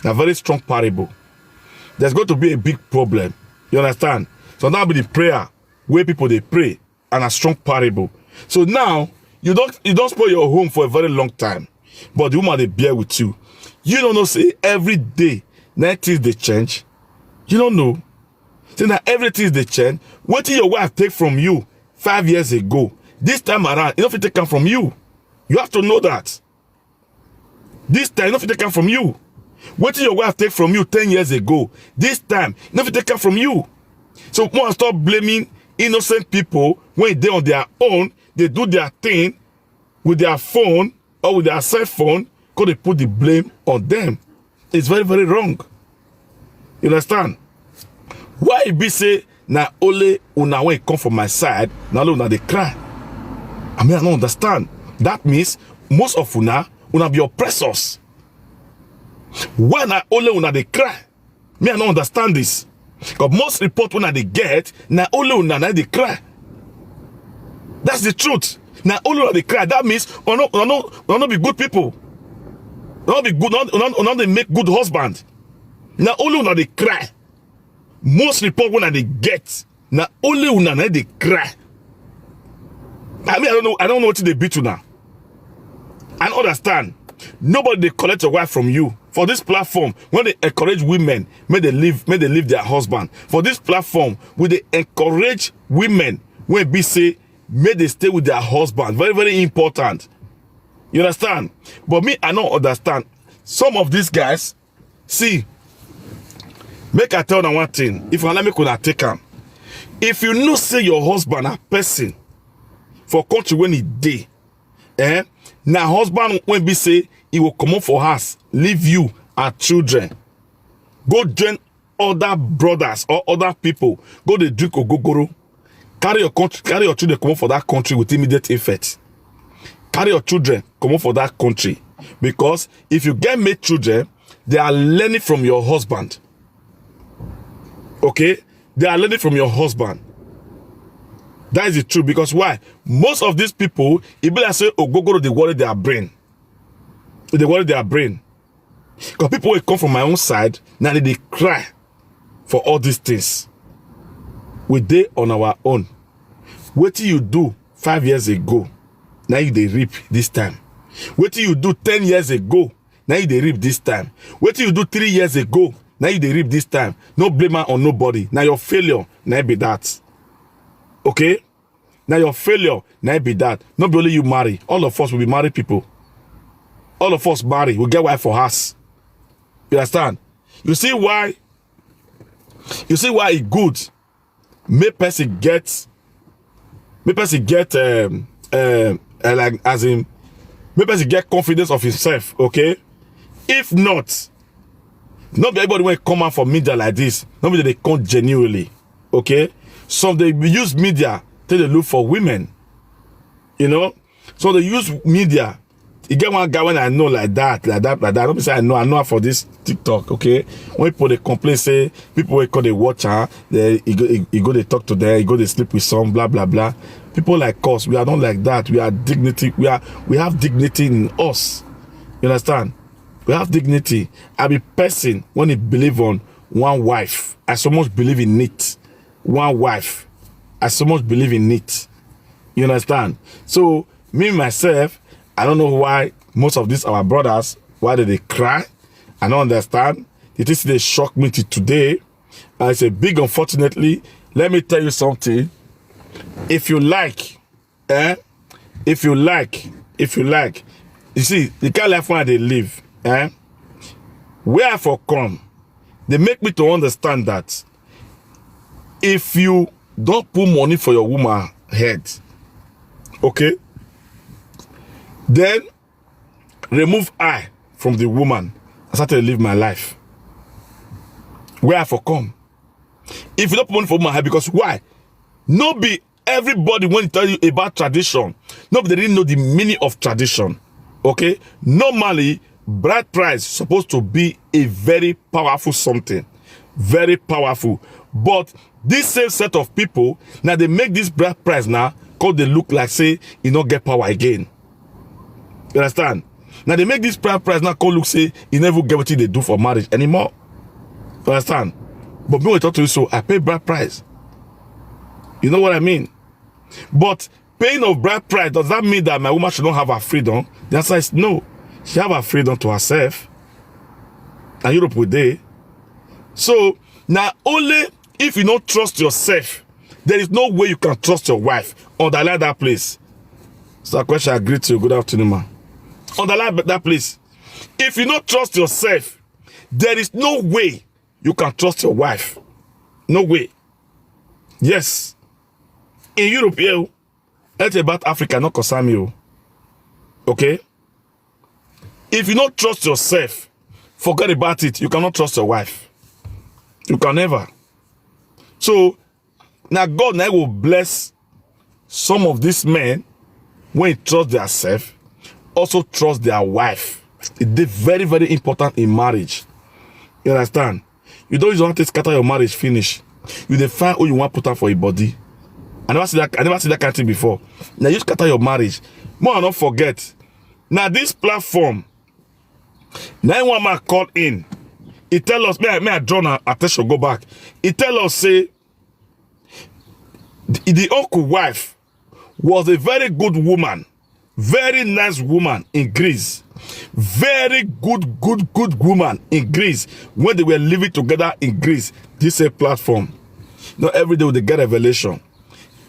A very strong parable. There's going to be a big problem. You understand? So now be the prayer where people they pray and a strong parable. So now you don't spoil your home for a very long time, but the woman they bear with you. You don't know, say every day things they change. You don't know. Say now everything they change. What did your wife take from you 5 years ago? This time around, enough to take them from you. You have to know that. This time, enough to take them from you. What did your wife take from you 10 years ago? This time, enough to take them from you. So want to stop blaming innocent people when they're on their own. They do their thing with their phone or with their cell phone because they put the blame on them. It's very, very wrong. You understand? Why it be say, na only una when it come from my side, na only una they cry? I mean, I don't understand. That means most of una be oppressors. Why na only una they cry? Me, I don't understand this. Because most report una they get, na only una they cry. That's the truth. Now only una they cry. That means we not be good people. We not be good. We not they make good husband. Now only una they cry. Most report una they get, na only una they cry. I mean, I don't know what they beat you now. I don't understand. Nobody they collect your wife from you. For this platform, when they encourage women, may they leave their husband. For this platform, when they encourage women, when be say, may they stay with their husband. Very, very important. You understand? But me, I don't understand. Some of these guys, see, make I tell them one thing. If I let me could take them. If you know say your husband a person for country when he day, now husband when be say he will come up for us, leave you and children, go join other brothers or other people, go to drink or go carry your children come up for that country with immediate effect. Carry your children come up for that country, because if you get made children, they are learning from your husband. Okay, they are learning from your husband. That is the truth. Because why? Most of these people, if they say, oh, go, they worry their brain. They worry their brain. Because people will come from my own side, now they cry for all these things. We day on our own. What do you do 5 years ago? Now you they reap this time. What do you do 10 years ago? Now you they reap this time. What do you do 3 years ago? Now you they reap this time. No blame on nobody. Now your failure, now be that. Okay? Now your failure, now be that. Not only you marry. All of us will be married people. All of us marry. We'll get wife for us. You understand? You see why it's good. Make person get like as in make person get confidence of himself, okay? If not everybody will come out for media like this. Nobody they come genuinely, okay? Some they use media till they look for women, you know. So they use media. You get one guy when I know like that. Don't be say I know for this TikTok, okay? When people they complain, say people will call they watch her, you go they talk to them, you go they sleep with some, blah blah blah. People like us, we are not like that. We are dignity. We have dignity in us. You understand? We have dignity. I be person when he believe on one wife. I so much believe in it. One wife. I so much believe in it. You understand? So me myself, I don't know why most of these our brothers, why do they cry? I don't understand. It is they shock me to today. I say big unfortunately. Let me tell you something. If you like, you see the kind of life where they live, where I for come, they make me to understand that if you don't put money for your woman head, okay, then remove I from the woman and start to live my life. Where I for come. If you don't put money for woman head, because why? No be everybody when you tell you about tradition, nobody didn't know the meaning of tradition. Okay? Normally, bride price supposed to be a very powerful something. Very powerful. But this same set of people, now they make this bride price now, because they look like say, you don't get power again. You understand? Now they make this bride price now call look say you never get what they do for marriage anymore. You understand? But when we talk to you, so I pay bride price. You know what I mean? But paying of bride price, does that mean that my woman should not have her freedom? The answer is no. She have her freedom to herself. And Europe with day. So now only if you don't trust yourself, there is no way you can trust your wife. Underline that place. So question, I greet you. Good afternoon, man. Underline that place. If you don't trust yourself, there is no way you can trust your wife. No way. Yes. In Europe, yeah, it's about Africa, not concern you. Okay? If you don't trust yourself, forget about it. You cannot trust your wife. You can never. So, now God now will bless some of these men when they trust themselves, also trust their wife. It's very, very important in marriage. You understand? You don't want to scatter your marriage, finish. You define who you want to put out for your body. I never see that kind of thing before. Now you scatter your marriage. More and not forget. Now this platform, now one man called in. He tell us, may I draw now attention, go back. He tell us, say, the uncle wife was a very good woman, very nice woman in Greece. Very good woman in Greece. When they were living together in Greece, this is a platform. Not every day they get revelation.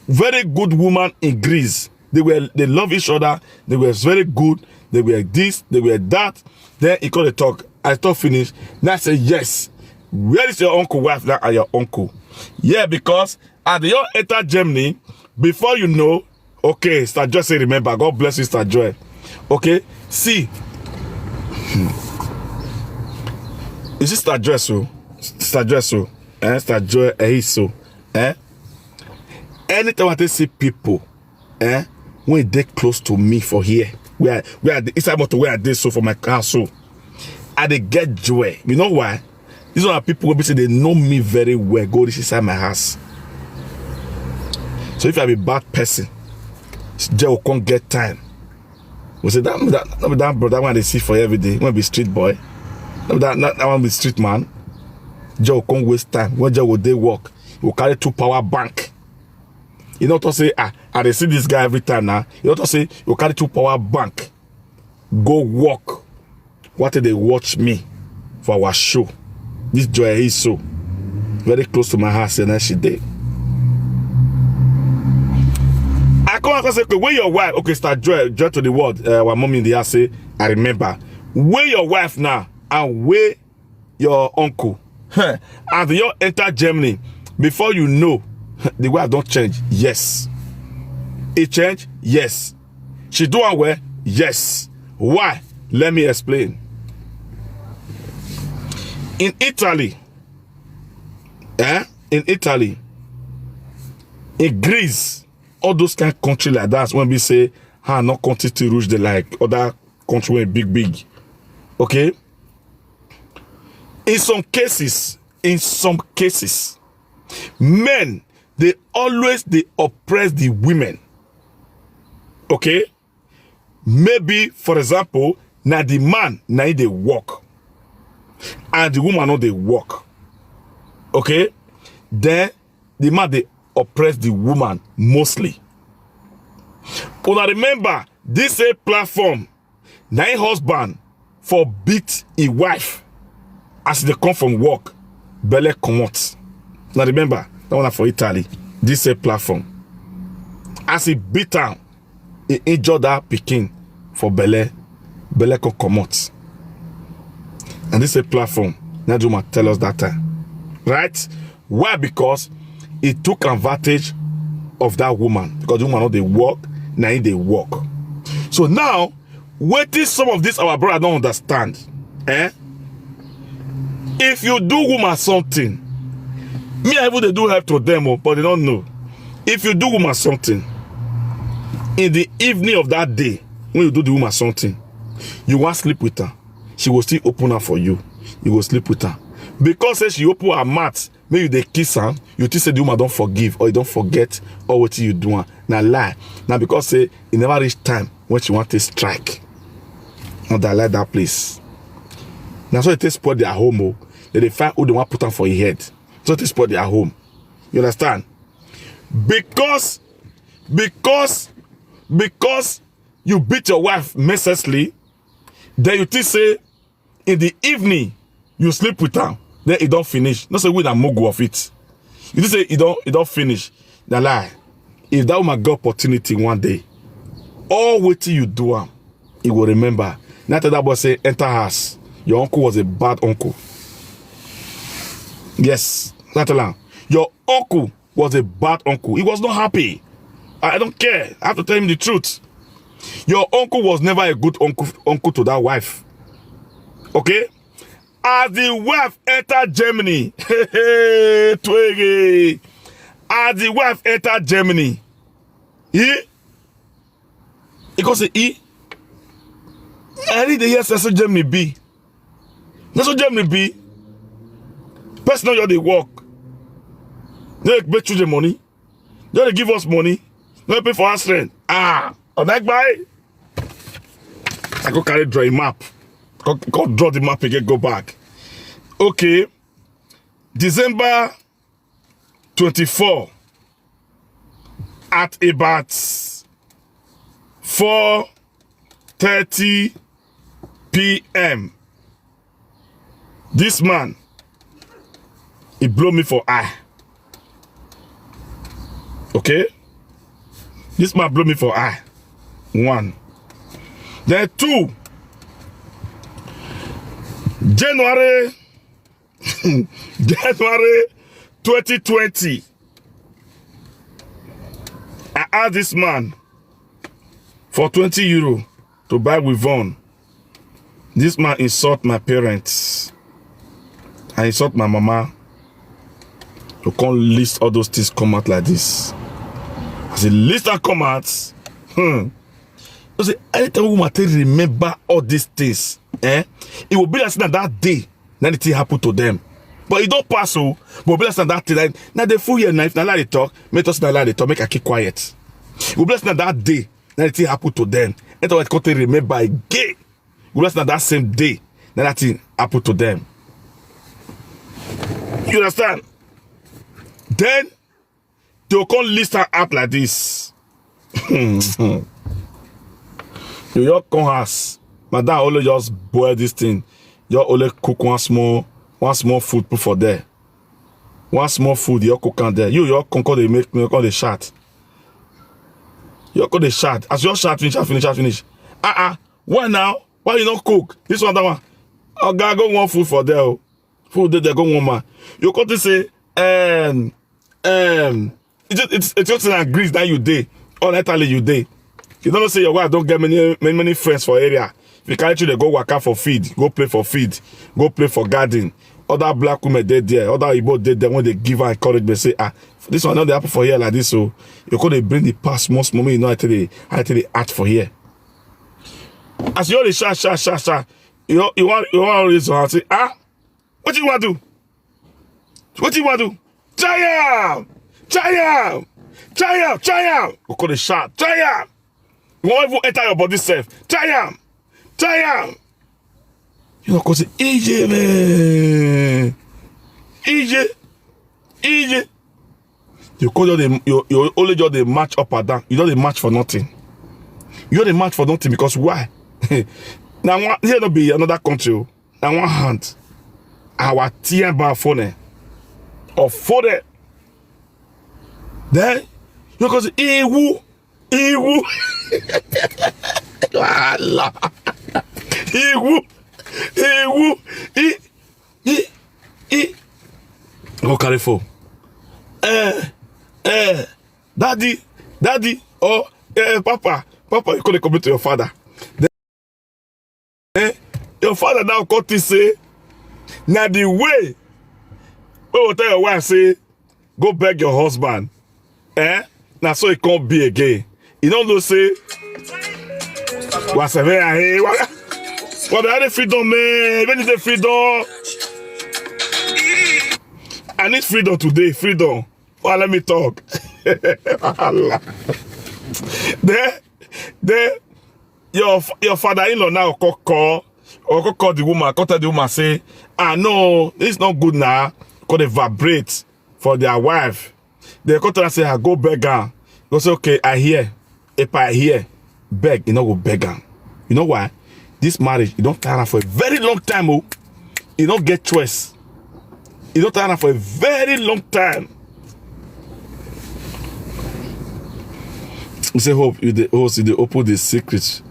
Very good woman in Greece. They love each other. They were very good. They were this, they were that. Then he called the talk. I thought finished. Now I say yes. Where is your uncle wife now and your uncle? Yeah, because at the enter Germany, before you know, okay, Star Joy say remember. God bless you, Star Joy. Okay, see. Is this Star Joy so? Star Joy so? Star Joy so? Anytime I see people, when they close to me for here, where inside motor where I did so for my car so, and they get joy. You know why? These are people who say they know me very well. Go this inside my house. So if I'm a bad person, Joe can't get time. We say that brother when they see for every day, when be street boy, that one be street man. Joe can't waste time. When Joe will they work, he will carry 2 power bank. You know to say I they see this guy every time now. You know to say you carry 2 power bank. Go walk. What did they watch me for our show? This Joy is so very close to my house and then she did. I come and say, okay, where your wife? Okay, start joy to the world. Our mommy in the house say, I remember. Where your wife now and where your uncle? And you enter Germany, before you know, the wife don't change. Yes. It change? Yes. She doing well? Yes. Why? Let me explain. In Italy, in Greece, all those kind of country like that, when we say, not country to rouge, they like other country when big. Okay? In some cases, men, they oppress the women. Okay? Maybe, for example, now the man, now they work. And the woman, they work. Okay? Then, the man, they oppress the woman mostly. But remember, this a platform, now husband for beat a wife as they come from work, belly come out. Now remember, that one for Italy, this a platform. As he beat down, he injured that Peking for belly come out. And this is a platform. Now Juma tell us that time. Right? Why? Because he took advantage of that woman. Because the woman know they work, now they work. So now, what is some of this our brother don't understand? If you do woman something, me I even they do help to them, but they don't know. If you do woman something, in the evening of that day, when you do the woman something, you want to sleep with her. She will still open her for you. You will sleep with her. Because say she open her mouth, maybe they kiss her, you think say the woman don't forgive or you don't forget or what you do. Now lie. Now because say it never reach time when she want to strike. And they like that place. Now so they spoil their home. Oh. They find who they want to put on for your head. So they spoil their home. You understand? Because you beat your wife mercilessly, then you think say in the evening you sleep with her, then it don't finish. Not say we na mogu of it. You just say it don't finish. Now lie. If that woman got opportunity one day, all waiting you do am, he will remember. Not that boy say enter house. Your uncle was a bad uncle. Yes, not alone. Your uncle was a bad uncle. He was not happy. I don't care. I have to tell him the truth. Your uncle was never a good uncle to that wife. Okay? As the wife entered Germany, as the wife entered Germany, he goes say, I need to hear that's what Germany be. That's what Germany be. Personal, you they work. They pay children money. They give us money. They pay for our rent. On that guy, I go carry draw a map. Go draw the map again, go back. Okay. December 24 at about 4:30 p.m. This man, he blow me for eye. Okay? This man blow me for eye. 1. Then 2. January 2020. I asked this man for 20 euro to buy with on. This man insult my parents. I insult my mama. You can't list all those things come out like this. As the list that come out, you say, anytime woman remember all these things, it will be like that day, then it happen to them. But it don't pass, but it will be like that day. Now they full your knife, now let it talk, make us now let it talk, make I keep quiet. It will be like that day, then it happen to them. And what can't remember again. It will be like that same day, then that thing happen to them. You understand? Then they can't list her out like this. You come house, madam only just boil this thing. You only cook one small food put for there. One small food you cook on there. You come they make me call the shot. You call the shot. As your shot finish. Why now? Why you not cook? This one, that one. I go one food for there. Food there go one man. You come to say it's just an grease that you day. All Italy you day. You don't say your wife don't get many friends for area. If you carry they go work out for feed, go play for feed, go play for garden. Other black women dead there, other Igbo dead there when they give her encouragement, say, this one not they happen for here like this, so you could they bring the past most moment, you know, I tell you act for here. As you only shot, you want always say, what you want to do? What you want to do? Try out! You call the shot, try out! You won't even enter your body self. Try am. You know, cause easy, man. Easy. You only just the match up and down. You don't match for nothing. You don't match for nothing because why? Now here not be another country. Now one hand, our TM bar phone or phone. Then you cause ewu. Wahala. Go carry phone. Daddy, or Papa, you could come to your father. Then, your father now come to say, now the way, oh, tell your wife say, go beg your husband. Now so it can't be again. You don't know say, what's a very what the freedom, man? When is the freedom? I need freedom today, freedom. Well, let me talk. Then, your father-in-law now call the woman, tell the woman say, no, this is not good now. Because they vibrate for their wife. They come to her and say, go beg her. Go say, okay, I hear. If I hear, beg, you know, go beg her. You know why? This marriage, you don't tire her for a very long time, oh. You don't get choice. You don't tire her for a very long time. You say, hope you they open the secrets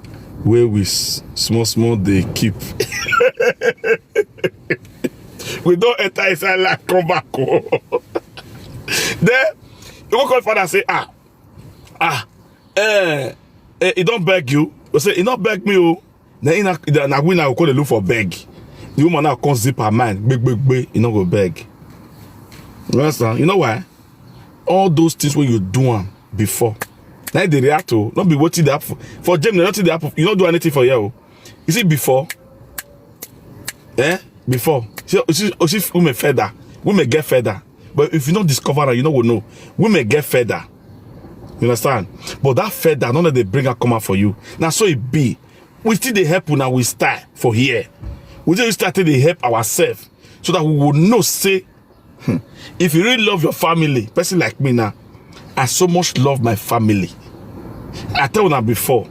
where we small they keep. We don't enter inside like come back. Then you go call father and say, he don't beg you. You say, he don't beg me, oh. Then na we now call the look for beg. The woman now can't zip her mind. Beg, you not go beg. You understand? You know why? All those things when you do them before. Now they react to, not be waiting the happen. For Jim, nothing the happen. You don't do anything for you. You see before? Before. See, women feather. Women get feather. But if you don't discover that, you don't know. Women get feather. You understand? But that feather, none of they bring her come out for you. Now so it be. We still they help now we start for here. We still start to help ourselves. So that we will know, say, if you really love your family, person like me now, I so much love my family. I tell you now before.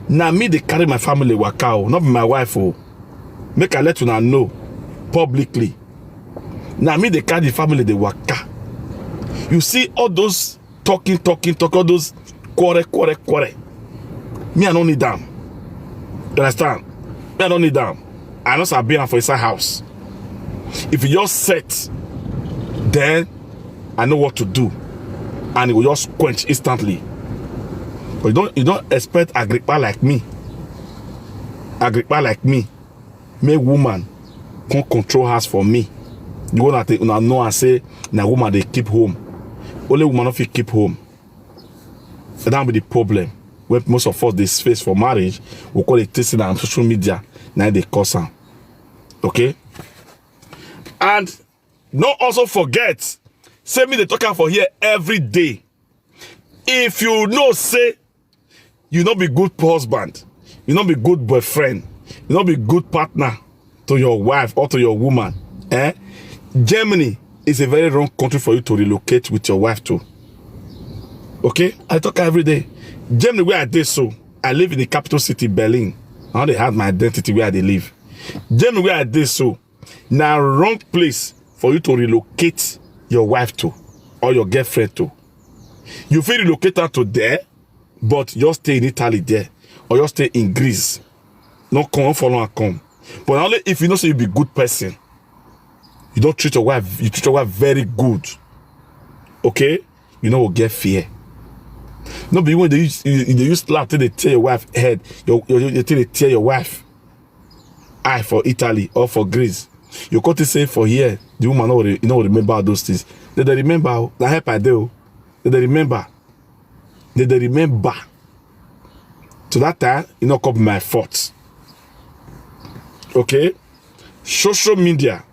Now me they carry my family waka, not be my wife. Make I let you know publicly. Now me they carry the family they waka. You see all those talking, all those quarrel. Me I don't need them. You understand? Me I don't need them. I know I've been for inside house. If you just set, then I know what to do. And it will just quench instantly. But you don't expect Agrippa like me. Agrippa like me. Make woman can't control house for me. You go to know and say, na woman they keep home. Only woman if you keep home. So that will be the problem. When most of us this face for marriage, we call it testing on social media. Now they cause them. Okay? And don't also forget, say me they talking for here every day. If you know, say, you not be good husband, you not be good boyfriend, you not be good partner to your wife or to your woman, Germany is a very wrong country for you to relocate with your wife to. Okay? I talk every day. Germany where I did so, I live in the capital city, Berlin. Now they have my identity where they live. Germany where I did so, now wrong place for you to relocate your wife to or your girlfriend to. You feel relocate her to there, but you stay in Italy there, or you stay in Greece. No come, follow and come. But only if you know say you be good person, you don't treat your wife, you treat your wife very good. Okay? You know will get fear. No, but when they use slap till they tear your wife head, till they tear your wife eye for Italy or for Greece. You got to say for here, the woman know remember those things. They remember that help I do. They remember. They remember. So that time, you know, copy my thoughts. Okay? Social media.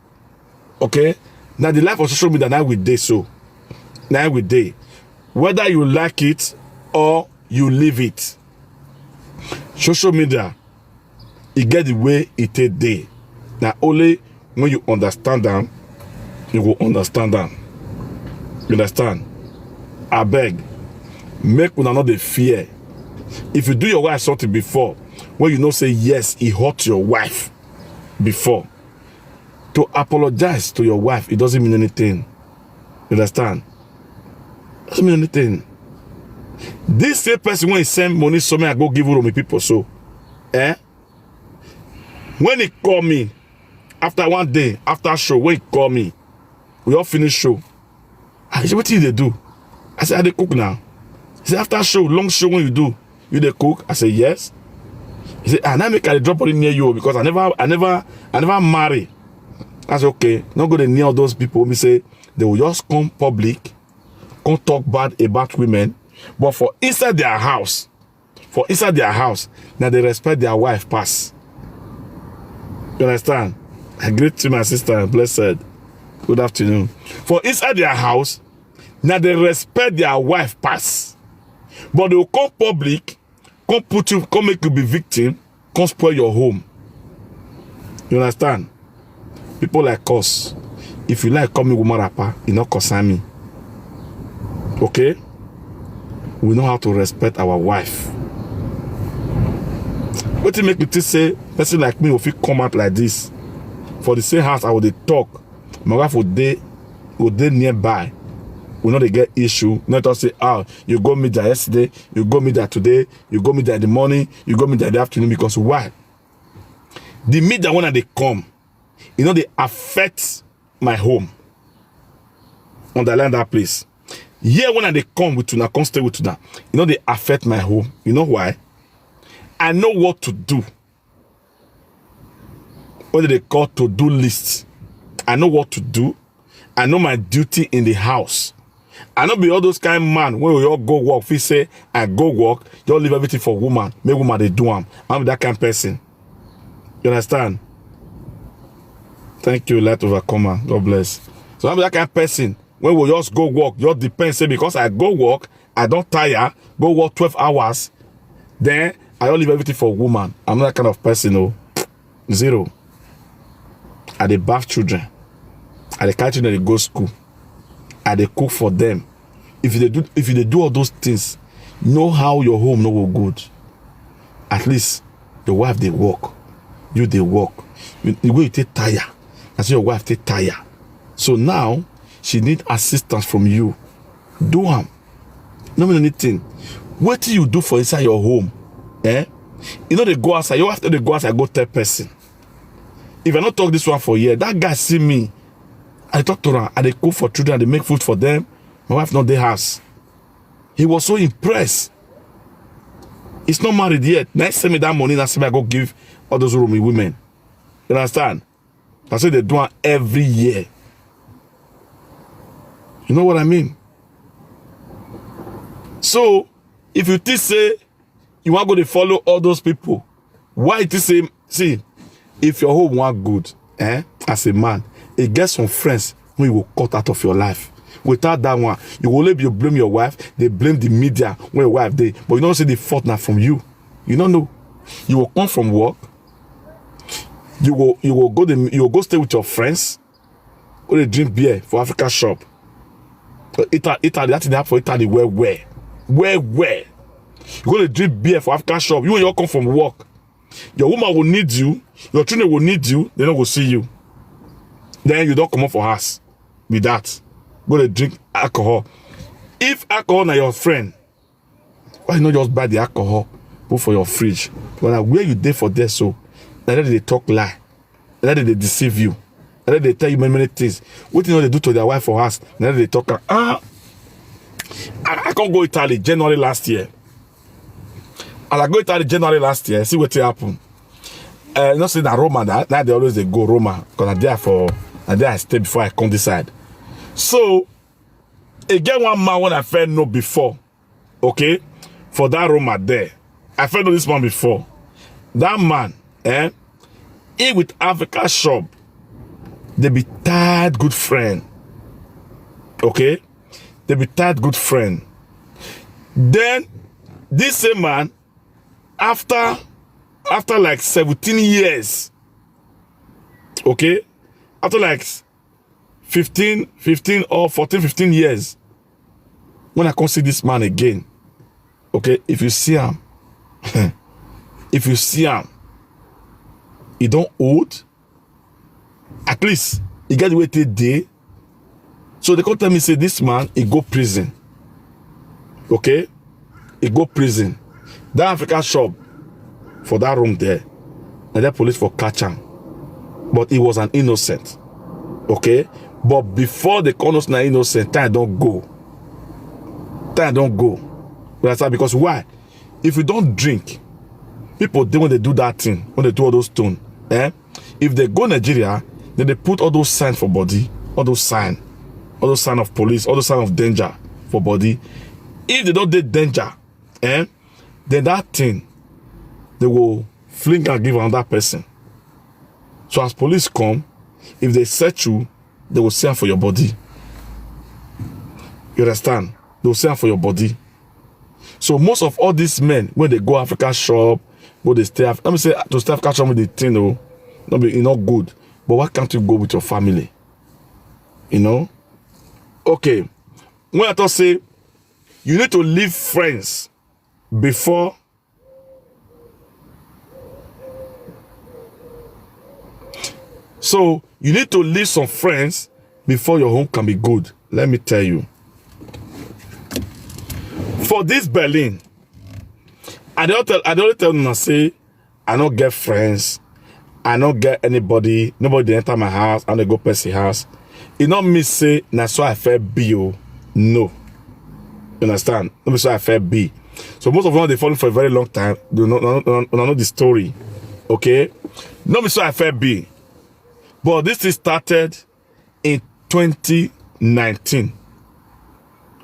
Okay? Now the life of social media now with day so. Now with day. Whether you like it or you leave it. Social media, it get the way it a day. Now only when you understand them, you will understand them. You understand? I beg, make una not the fear. If you do your wife something before, when you know say yes, he hurt your wife before, to apologize to your wife, it doesn't mean anything. You understand? It doesn't mean anything. This same person when he send money, so me I go give it to people. So, when he call me after one day, after show, when he call me, we all finish show. I said, what did they do? I said, they cook now. He said, after show, long show when you do, you they cook? I said, yes. He said, and I make a drop it near you because I never marry. I said, okay, not go near all those people. Me say they will just come public, come talk bad about women, but for inside their house, now they respect their wife pass. You understand? I greet you, my sister, blessed. Good afternoon. For inside their house, now they respect their wife pass. But they will come public, come make you be victim, come spoil your home. You understand? People like us, if you like call me woman rapper, you not concern me. Okay? We know how to respect our wife. What you make me say, person like me will feel come out like this. For the same house, I would talk. My wife would day nearby. We know they get issue. Not to say, oh, you go meet there yesterday, you go meet there today, you go meet there in the morning, you go meet there in the afternoon. Because why? The meet that when they come, you know, they affect my home. Underline that place. Here when they come with you, come stay with you, you know, they affect my home. You know why? I know what to do. What do they call to-do lists? I know what to do. I know my duty in the house. I know be all those kind of man when we all go work. If we say I go work, you all leave everything for woman. Make woman they do them. I'm that kind of person. You understand? Thank you, Light Overcomer. God bless. So I'm that kind of person. When we just go work, you all depend. Say because I go work, I don't tire. Go work 12 hours. Then I all leave everything for woman. I'm not that kind of person. No. Zero. I dey bath children. I dey carry children, they go school. I dey cook for them. If you do all those things, know how your home no go good. At least your wife they work, you they work. The way you take tire, that's your wife take tire. So now she need assistance from you. Do am. No mean anything. What do you do for inside your home? Eh? You know they go outside. You have to go outside, go tell person. If I not talk this one for a year, that guy see me. I talk to her, and they cook for children, and they make food for them. My wife not their house. He was so impressed. He's not married yet. Next send me that money, and say I go give all those roomy women. You understand? That's what they do every year. You know what I mean? So, if you think say you want to go to follow all those people, why you say, see, if your home want good, as a man, it gets some friends who you will cut out of your life. Without that one, you will only blame your wife, they blame the media when your wife did. But you don't say the fault now from you. You don't know. You will come from work, you will go stay with your friends, go to drink beer for Africa shop. Italy, that's the for Italy where. You go to drink beer for Africa shop, you and you come from work. Your woman will need you, your children will need you, they don't go see you. Then you don't come up for us with that. Go to drink alcohol. If alcohol na your friend, why you not just buy the alcohol, put for your fridge? But where you there for there, so that they talk lie, that they deceive you, that they tell you many things. What you know they do to their wife for us? That they talk. I can't go Italy January last year. And I go Italy January last year. See what happened. Not saying that Roma that they always they go Roma because I'm there I stay before I come decide. So again, one man when I felt know before, okay, for that Roma there, I felt know this man before. That man, he with Africa shop, they be tired good friend. Okay, they be tired good friend. Then this same man, after like 17 years, okay, after like 15 or 14, 15 years, when I come see this man again, okay, if you see him, he don't old, at least he get wait a day. So they come tell me, say this man, he go prison. Okay? He go prison. That African shop for that room there, and that police for catch him. But he was an innocent. Okay? But before they call us an innocent, time don't go. Time don't go. Because why? If you don't drink, people do when they do that thing, when they do all those stones, if they go Nigeria, then they put all those signs for body, all those signs of police, all those signs of danger for body. If they don't do danger, then that thing, they will fling and give another person. So as police come, if they search you, they will send for your body. You understand? They will send for your body. So So most of all these men, when they go Africa shop, go they stay, let me say to stay Africa shop with the thing, oh, not good. But why can't you go with your family? You know? Okay. When I thought say, you need to leave friends before so you need to leave some friends before your home can be good. Let me tell you. For this Berlin, I don't tell them, say, I don't get friends, I don't get anybody, nobody they enter my house, and they go past the house. It not me say, na so I felt B. No. You understand? Not me so I felt B. So most of them, they follow for a very long time. They don't know the story. Okay? Not me so I felt B. But this is started in 2019.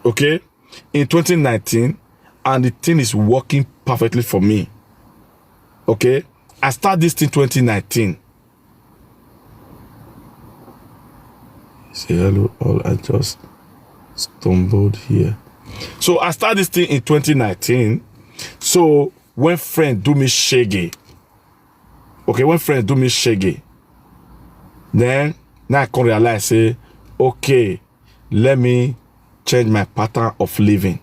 Okay? In 2019, and the thing is working perfectly for me. Okay? I started this in 2019. Say hello, all. I just stumbled here. So I started this thing in 2019. So when friends do me shaggy, okay, when friends do me shaggy, then now I can realize, say, okay, let me change my pattern of living.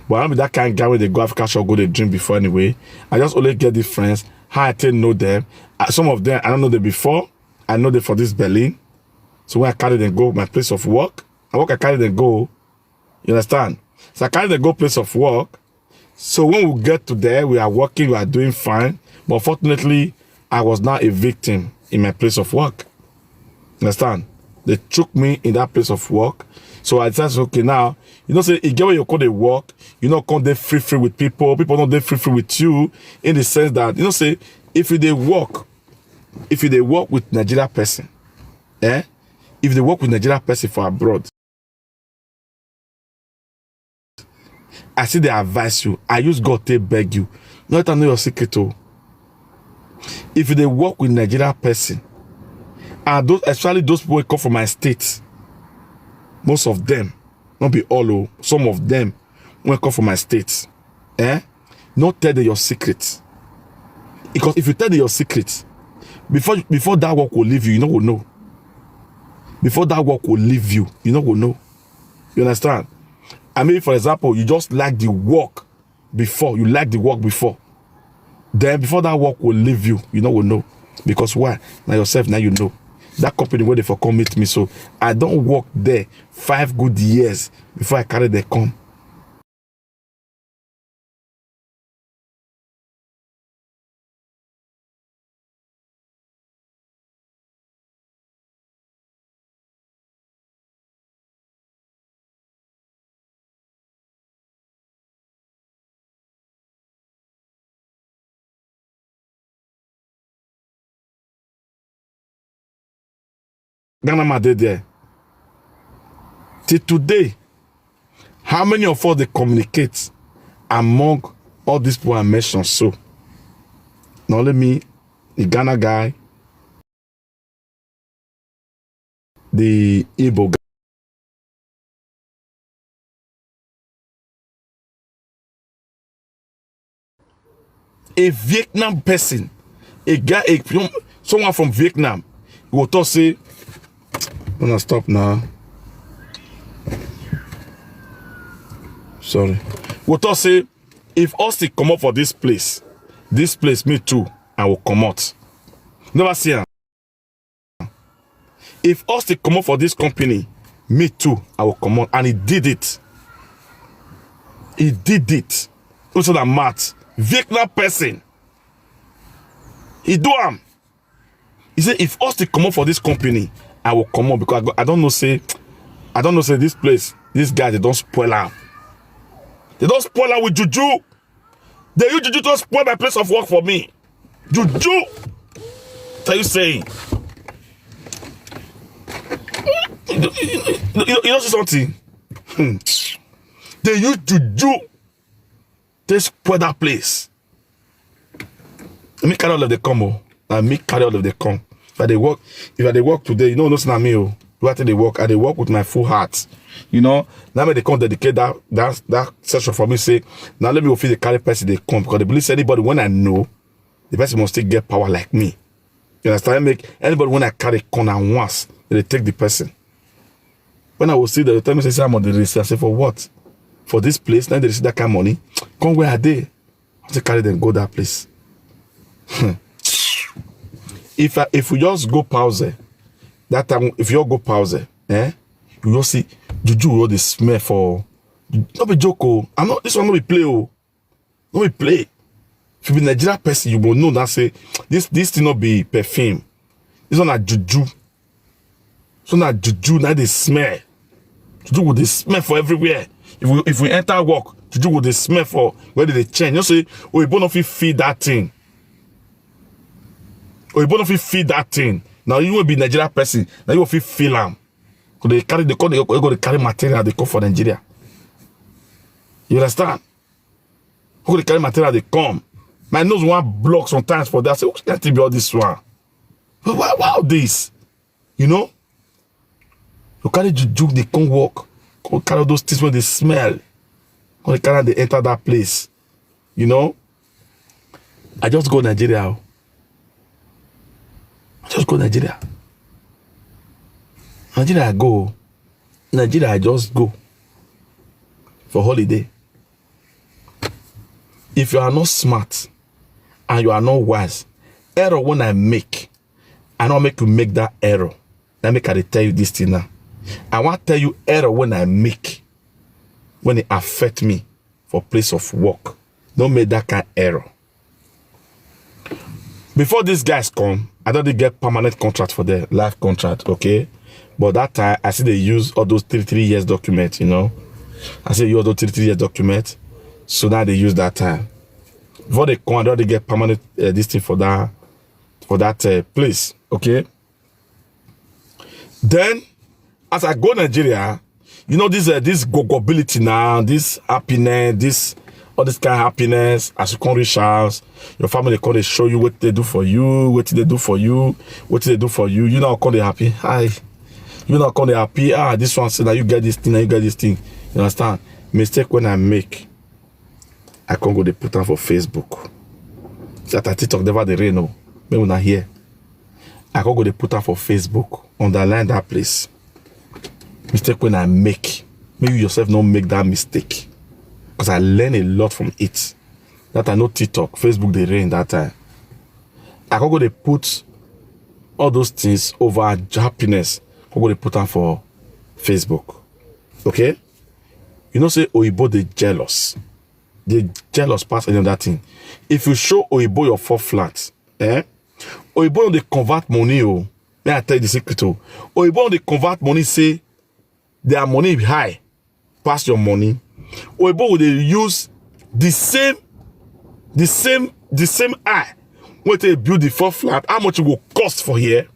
But I don't be that kind of guy where they go Africa shop, go they drink before anyway. I just only get these friends, how I tell know them. Some of them, I don't know them before. I know them for this Berlin. So when I carry them go my place of work, I carry them go. You understand? So I carry them go place of work. So when we get to there, we are working, we are doing fine. But fortunately, I was now a victim in my place of work. You understand? They took me in that place of work. So I said, okay, now, you know, say, you get where you call the work, you know, come there free with people don't there free with you, in the sense that, you know, say, if they work with Nigeria person, if they work with Nigeria person for abroad, I see they advise you. I use God to beg you. Not to know your secret. Oh. If they work with Nigeria person, and those, especially those people who come from my state, most of them, not be all, some of them will come from my state. Not tell them your secret. Because if you tell them your secret, before that work will leave you, you know will know. Before that work will leave you, you know will know. You understand? I mean, for example, you just like the work before. You like the work before. Then before that work will leave you, you know will know. Because why? Now yourself, now you know. That company where they for come meet me. So I don't work there 5 good years before I carry the come. Ghana ma dey there. Till today, how many of us they communicate among all these people I mentioned? So, not only me, the Ghana guy, the Igbo guy. A Vietnam person, a guy, someone from Vietnam, will talk say, I'm gonna stop now. Sorry. We'll talk say, if us to come up for this place, me too, I will come out. Never see him. If us to come up for this company, me too, I will come out. And he did it. He did it. Also that Matt, Vietnam person. He do him. He said, if us to come up for this company, I will come up because I don't know say this place, these guys, they don't spoil out. They don't spoil out with juju. They use juju to spoil my place of work for me. Juju. What are you saying? You know something? They use juju to spoil that place. Let me carry all of the come. Let me carry all of the come. If I they work today, you know, not me. What they work, and they work with my full heart. You know, now when they come dedicate that session for me, say, now let me go feel the carry person they come, because they believe anybody when I know, the person must still get power like me. You understand? Make anybody when I carry corner once, they take the person. When I will see the tell me say I'm on the list, I say for what? For this place, now they receive that kind of money. Come where are they? I say carry them, go that place. If we just go pause, that time if you all go pause, you will see juju all the smell for not be joke. I'm not this one not be play, not be play. If you be Nigerian person, you will know that say this thing not be perfume. This one a juju. So now juju now they smell. Juju will they smell for everywhere. If we enter work, juju will they smell for where they change. You say, oh, you don't feed that thing. Oh, you don't feed that thing. Now you will be Nigerian person. Now you will feel them. They carry they go to carry material they come for Nigeria. You understand? Who they carry material they come. My nose one block sometimes for that. I say, who can't be all this one? Why all this? You know? You carry juju, they can't walk. Go carry those things where they smell. When they carry they enter that place. You know? I just go Nigeria. Nigeria I go. Nigeria I just go. For holiday. If you are not smart and you are not wise, error when I don't make you make that error. Let me tell you this thing now. I want to tell you error when I make, when it affect me for place of work. Don't make that kind of error. Before these guys come, I thought they get permanent contract for their life contract, okay? But that time, I see they use all those 3 years documents, you know? I see you all those 3 years documents. So now they use that time. Before they come, I thought they get permanent this thing for that place, okay? Then, as I go Nigeria, you know this go-ability now, this happiness, all this kind of happiness, as you come reach house, your family come they show you what they do for you, what they do for you, what they do for you. You know come they happy. Hi. You know come they happy. This one said that you get this thing, and you get this thing. You understand? Mistake when I make, I can't go they put on for Facebook. That I TikTok never the rain, no. Maybe not here. I can't go they put on for Facebook. Underline that place. Mistake when I make. Maybe you yourself don't make that mistake. Because I learn a lot from it. That I know TikTok, Facebook, they rain that time. I can go they put all those things over happiness. I can go they put them for Facebook. Okay? You know, say Oyibo, they jealous. They jealous past any of that thing. If you show Oyibo your 4 flats, Oyibo they convert money. May I tell you the secret. Oyibo they convert money, say their money high past your money. Oyibo will they use the same eye when they build the 4 flat. How much it will cost for here?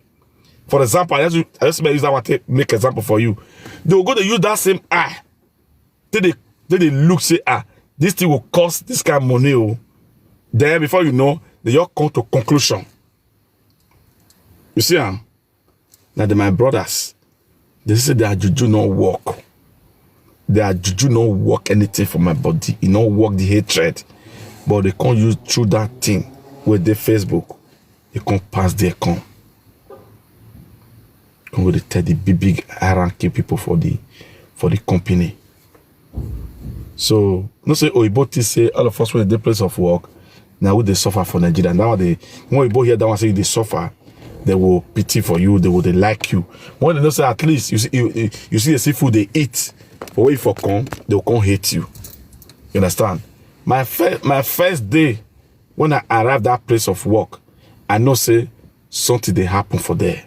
For example, I just use that one to make example for you. They will go to use that same eye. Then they look say this thing will cost this kind of money. Then before you know, they all come to conclusion. You see, now they my brothers. They say their juju no work. Their juju no work anything for my body. It no work the hatred. But they can't use through that thing with the Facebook. They can't pass their con. Can go to tell the big hierarchy people for the company. So no say Oyibo say all of us when the place of work, now would they suffer for Nigeria. Now when Oyibo hear that one say they suffer, they will pity for you, they will like you. When they know say at least you see the seafood they eat, but wait for come, they will come hate you. You understand? My first day when I arrived that place of work, I know say something they happen for there.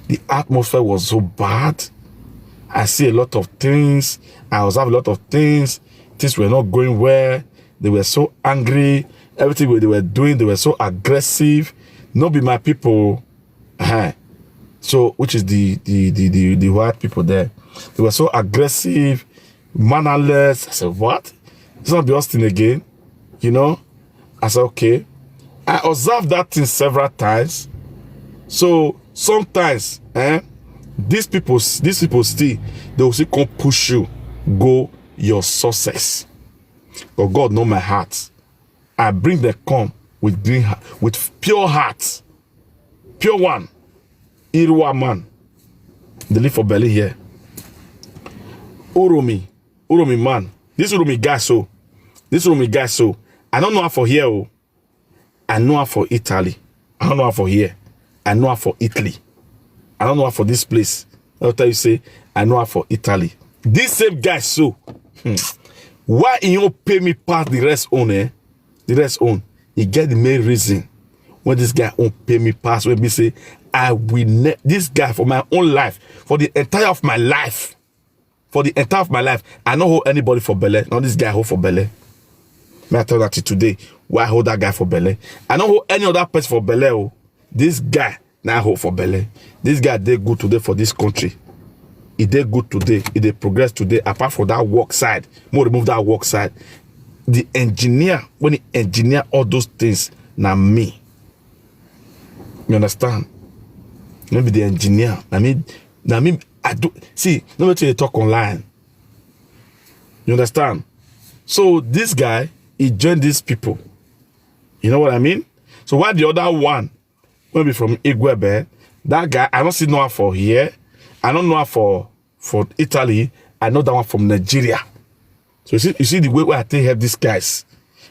The atmosphere was so bad. I see a lot of things. I observe a lot of things. Things were not going well. They were so angry. Everything they were doing, they were so aggressive. Not be my people. So, which is the white people there. They were so aggressive, mannerless. I said, what? It's not the Austin again. You know? I said, okay. I observed that thing several times. So, sometimes, these people still, they will still come push you, go your success. But God know my heart. I bring them come with pure heart. Pure one. Irua man. They live for belly here. Uromi man. This Uromi guy so. I don't know how for here. Oh. I know how for Italy. I don't know how for here. I know how for Italy. I don't know how for this place. I'll tell you say, I know how for Italy. This same guy so. Why he don't pay me past the rest on, eh? The rest on. He get the main reason when this guy won't pay me past, when me say, I will this guy for my own life, for the entire of my life. For the entire of my life, I don't hold anybody for belly. Not this guy hold for belly. May I tell that to today? Why I hold that guy for belly? I don't hold any other person for belly. Oh. This guy now hold for belly. This guy did good today for this country. He did good today. He did progress today. Apart from that work side, more remove that work side. The engineer, when he engineer all those things, now me. You understand? Maybe the engineer. I mean, I do see. No matter you talk online. You understand? So this guy, he joined these people. You know what I mean? So why the other one, maybe from Igwebe, that guy, I don't see no one for here. I don't know for Italy. I know that one from Nigeria. So you see the way where I take help these guys.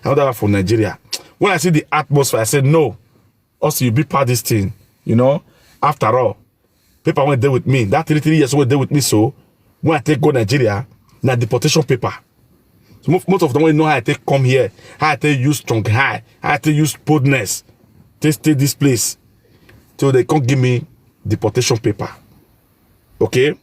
I know that one from Nigeria. When I see the atmosphere, I said, no. Also, you be part of this thing. You know? After all, paper went there with me. That 3 years went there with me. So when I take go Nigeria, now deportation paper. So most of them want to know how I take come here, how I take use strong high, how I take use boldness, to stay this place. So they can't give me deportation paper. Okay?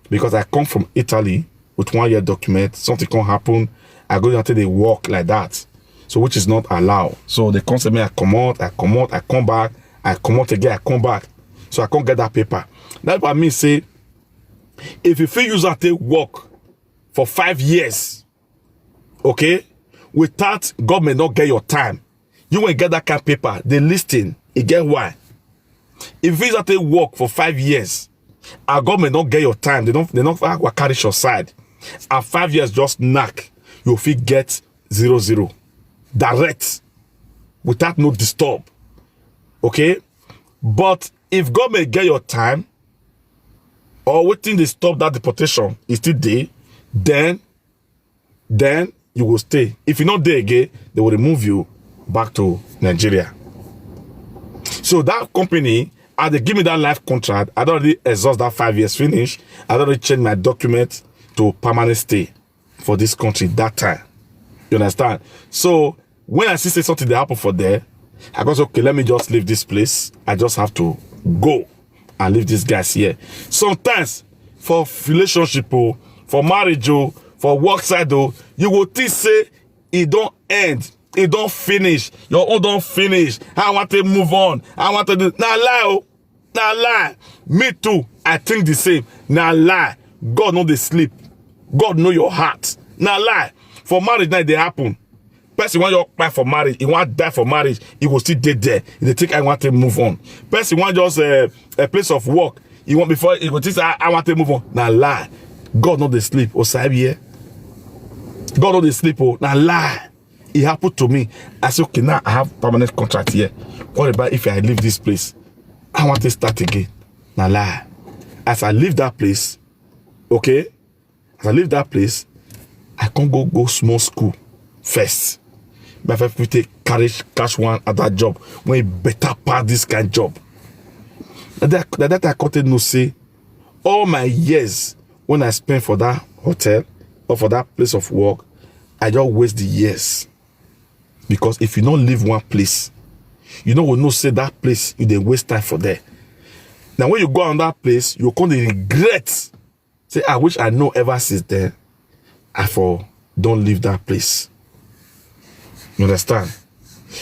Because I come from Italy with 1 year document, something can happen, I go until they walk like that. So which is not allowed. So they come to me, I come back, I come out again, I come back. So I can't get that paper. That what I mean say, if you feel use that take work for 5 years, okay, without government not get your time, you won't get that kind of paper. They listing, you get why? If you use that take work for 5 years, our government don't get your time, they don't carry your side. And 5 years just knock, you feel get 0-0. Direct, without no disturb. Okay? But if government get your time, or waiting they stop that deportation is still there, then you will stay. If you're not there again, they will remove you back to Nigeria. So that company, as they give me that life contract, I don't already exhaust that 5 years finish. I don't already change my document to permanent stay for this country that time. You understand? So when I see something that happen for there, I go, okay, let me just leave this place. I just have to go and leave these guys here. Sometimes for relationship, for marriage, for work side, you will think say it don't end, it don't finish, your own don't finish. I want to move on. I want to do now lie, now lie. Me too. I think the same. Now lie. God know the sleep. God know your heart. Now lie. For marriage, now they happen. Person want you apply for marriage, he want die for marriage, he will still dead there. They think I want to move on. Person want just a place of work, he want before he will think I want to move on. Now lie. God know the sleep. here. God know the sleep. Now lie. It happened to me. I said, okay, now I have permanent contract here. What about if I leave this place? I want to start again. Now lie. As I leave that place, okay? As I leave that place, I can't go small school first. But if we take courage, cash one at that job, when you better part this kind of job. That I can't no say, all my years when I spent for that hotel or for that place of work, I just waste the years. Because if you don't leave one place, you know will not say that place you then waste time for there. Now when you go on that place, you can't regret. Say, I wish I know ever since then, I don't leave that place. You understand?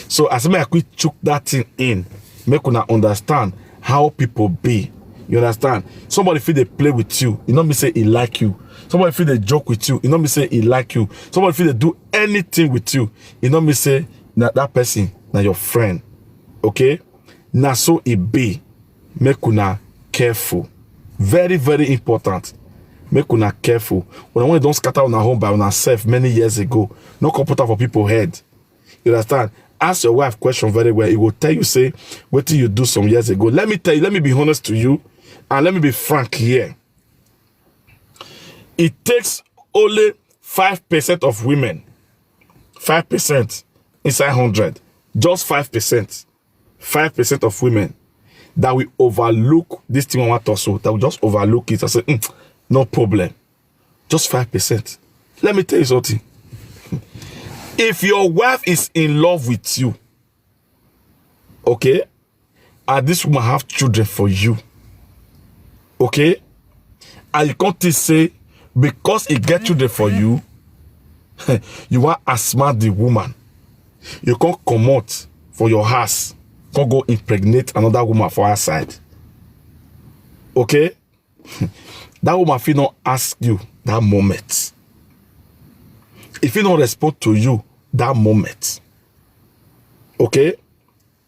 So as I quick chook that thing in, make una understand how people be. You understand? Somebody feel they play with you, you know me say he like you. Somebody feel they joke with you, you know me say he like you. Somebody feel they do anything with you, you know me say that person now your friend. Okay? Now so it be. Make una careful, Very, very important. Make una careful. When you don't scatter on a home by on self many years ago, no computer for people head. You understand? Ask your wife question very well. It will tell you, say, what did you do some years ago? Let me tell you, let me be honest to you, and let me be frank here. It takes only 5% of women, 5% inside 100, just 5%, 5% of women that will overlook this thing on what also, that will just overlook it and say, no problem. Just 5%. Let me tell you something. If your wife is in love with you, okay, and this woman have children for you, okay, and you can't say, because he get children for you, you are as smart the woman. You can't come out for your house, can't go impregnate another woman for her side. Okay? That woman will not ask you that moment. If he don't respond to you that moment, okay,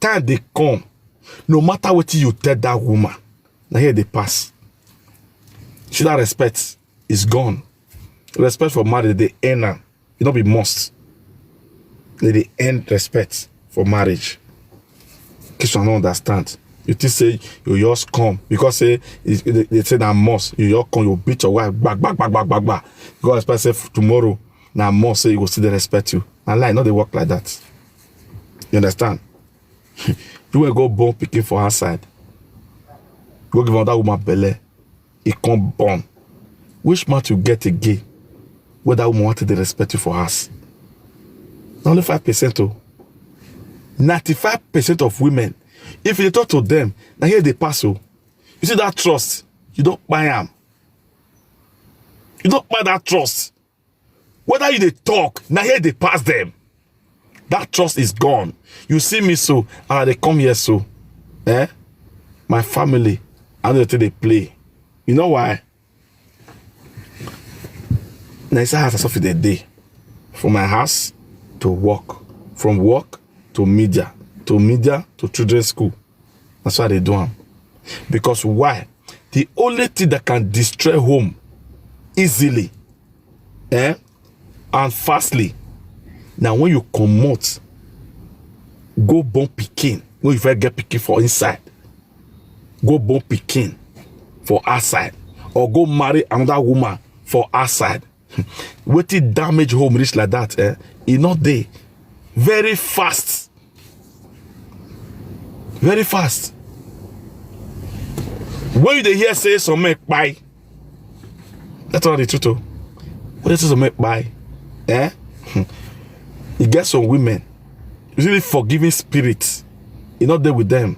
time they come, no matter what you tell that woman, now here they pass. See, that respect is gone. Respect for marriage, they end now. It not be must. They end respect for marriage. Kids don't understand. You think say you just come because say they say that must. You just come, you beat your wife back. Because expect say tomorrow. Now must say you will see they respect you. And lie, not they work like that. You understand? You will go born picking for her side. Go give another woman belly. It come born. Which man you get a gay? Where that woman wanted to respect you for us? Only 5% oh. 95% of women, if you talk to them, now here they pass oh. You see that trust? You don't buy them. You don't buy that trust. Whether you they talk, now here they pass them. That trust is gone. You see me so, and they come here so. My family, I know they play. You know why? Now it's a house of the day. From my house to work. From work to media. To media to children's school. That's why they do them. Because why? The only thing that can destroy home easily and fastly. Now when you come out, go born pikin. When you first get pikin for inside. Go born pikin for outside. Or go marry another woman for outside. What it damage home reach like that, it not there. Very fast. Very fast. When you hear say some make buy, that's all the truth. When you say some make buy, you get some women, really forgiving spirits. You're not there with them.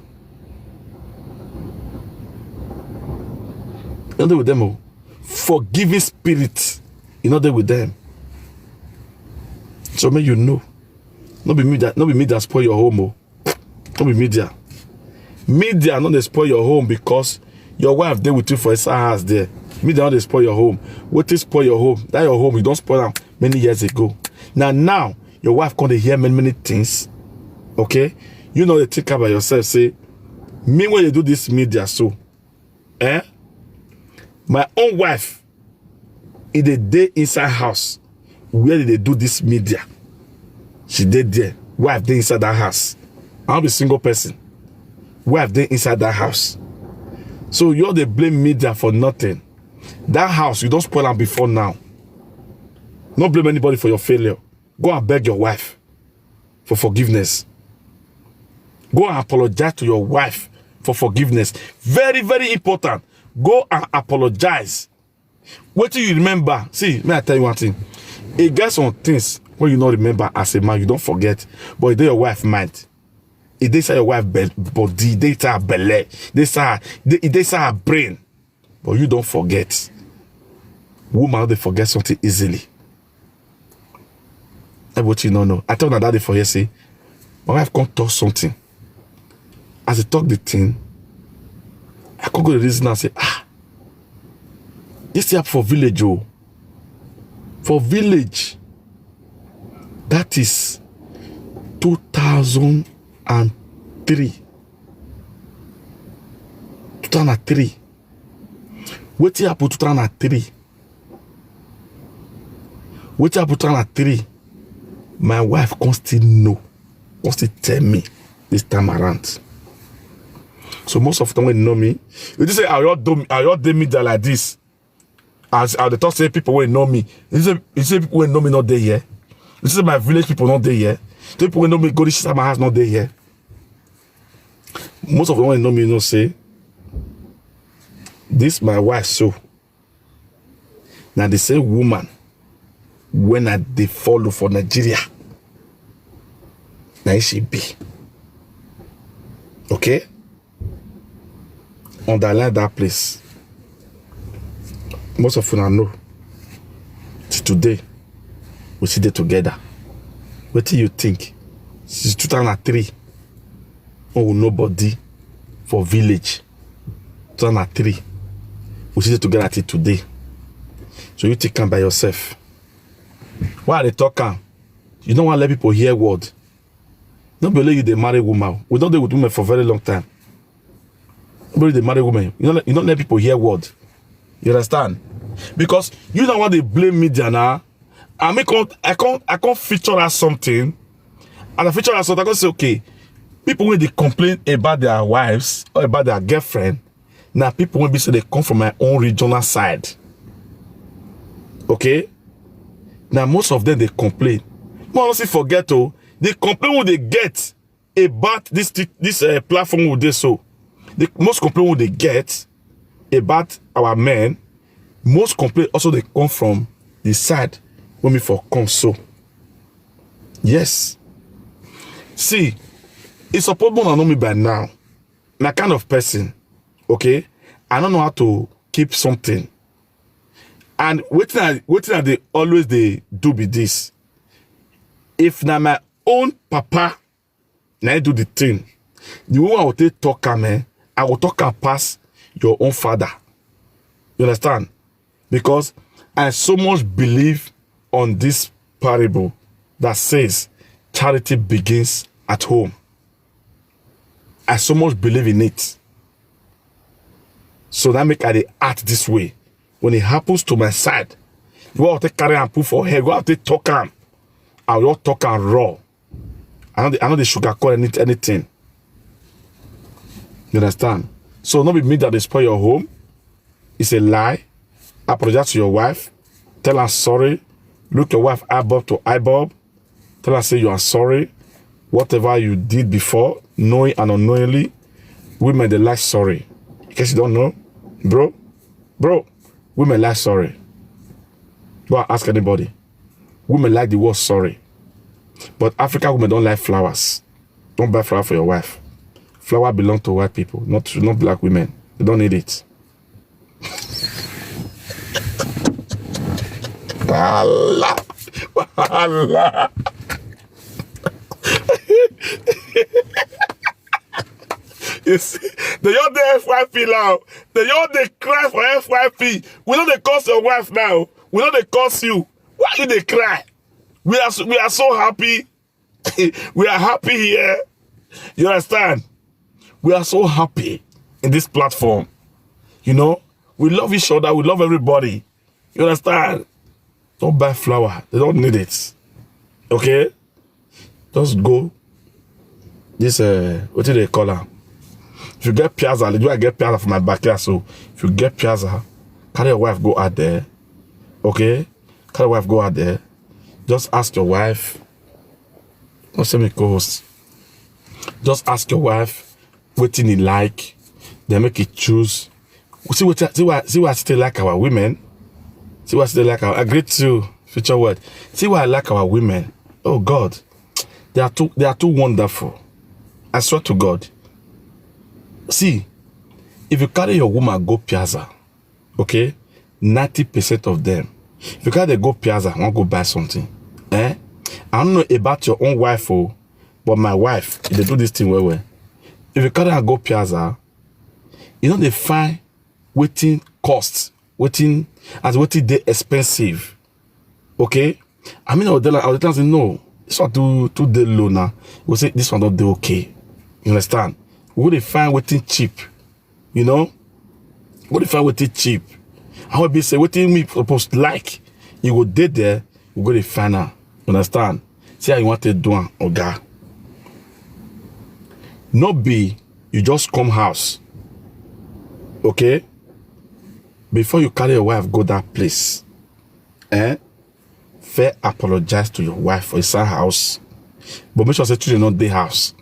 You're not there with them. Oh. Forgiving spirits. You're not there with them. So may you know. Not be me that spoil your home. Oh. Not be media. Media not they spoil your home because your wife there with you for a house there. Media not they spoil your home. What is spoil your home? That your home, you don't spoil them many years ago. Now, your wife can't hear many things. Okay? You know they think about yourself, say, me when you do this media, so my own wife in the day inside house, where did they do this media? She did there. Wife there inside that house. I'll be a single person. Wife there inside that house. So you're the blame media for nothing. That house, you don't spoil them before now. Don't blame anybody for your failure. Go and beg your wife for forgiveness. Go and apologize to your wife for forgiveness. Very, very important. Go and apologize. What do you remember? See, may I tell you one thing? It gets some things when you not remember as a man, you don't forget. But it's your wife mind. It is your wife body, they say her belly, they say her brain. But you don't forget. Woman, they forget something easily. That's what you don't know. I told my daddy for here, say, my wife can't talk something. As I talk the thing, I can't go to the reason and say, this is for village, oh. For village, that is 2003. 2003. Wetin happen 2003? Wetin happen 2003? My wife can't still know, can't still tell me this time around. So most of the time when you know me, you just say, I all do media like this. As the talk say people will know me. You say people will know me not there here. You say my village people not there here. People will know me go this my house not there here. Most of them when know me, you know, say this my wife so. Now the same woman when they follow for Nigeria. Now she be. Okay? Underline that place. Most of you know. Today, we sit there together. What do you think? Since 2003, oh nobody for village. 2003, we sit there together till today. So you take them by yourself. Why are they talking? You don't want to let people hear word. Don't believe you they marry woman. We don't deal with women for a very long time. Don't they marry women. You don't let people hear word. You understand? Because you don't want to blame media now. I can't feature as something. And I feature as something, I can say, okay, people when they complain about their wives or about their girlfriend, now people when be say they come from my own regional side. Okay? Now most of them they complain. But honestly forget they complain what they get about this platform with this so. The most complaint what they get about our men, most complaint also they come from the side when we for come so. Yes. See, it's supposed to know me by now. My kind of person, okay? I don't know how to keep something. And what they always they do be this. If now my own papa now I do the thing, the way I will take talk man, I will talk and pass your own father. You understand? Because I so much believe on this parable that says charity begins at home. I so much believe in it. So that make I act this way. When it happens to my side, you want to carry and put for head, go out to talk and I will talk and raw. I know the sugarcoat anything. You understand? So not be me that they spoil your home. It's a lie. Apologize to your wife. Tell her sorry. Look your wife eyeball to eyeball. Tell her say you are sorry. Whatever you did before, knowing and unknowingly, women they like sorry. In case you don't know, bro, women like sorry. Go and ask anybody. Women like the word sorry. But African women don't like flowers. Don't buy flower for your wife. Flower belong to white people, not black women. They don't need it. Allah. Allah. You see, they all the FYP now. They all they cry for FYP. We know they curse your wife now. We know they curse you. Why do they cry? We are so happy. We are happy here. You understand? We are so happy in this platform. You know, we love each other. We love everybody. You understand? Don't buy flower. They don't need it. Okay? Just go. This, what do they call her? If you get piazza, I get piazza for my backyard. So if you get piazza, carry your wife go out there. Okay? Carry your wife go out there. Just ask your wife. Don't say me co-host. Just ask your wife what you like. They make it choose. See what I still like our women. See what I still like our. I agree to future word. See what I like our women. Oh God, they are too wonderful. I swear to God. See, if you carry your woman go piazza, okay, 90% of them, if you carry go piazza, want go buy something, I don't know about your own wife, but my wife, they do this thing well. If you carry her go piazza, you know they find waiting costs, waiting they expensive, okay. I mean, I would tell them, no, this one too low now. We say this one don't do okay. You understand? We would find waiting cheap, you know. We would find waiting cheap. I will be say what me supposed to like. You go date there, you go to find her. Understand? See how you want to do it, oga. Not be you just come house. Okay? Before you carry your wife go that place. Fair apologize to your wife for inside house. But make sure say children not the house.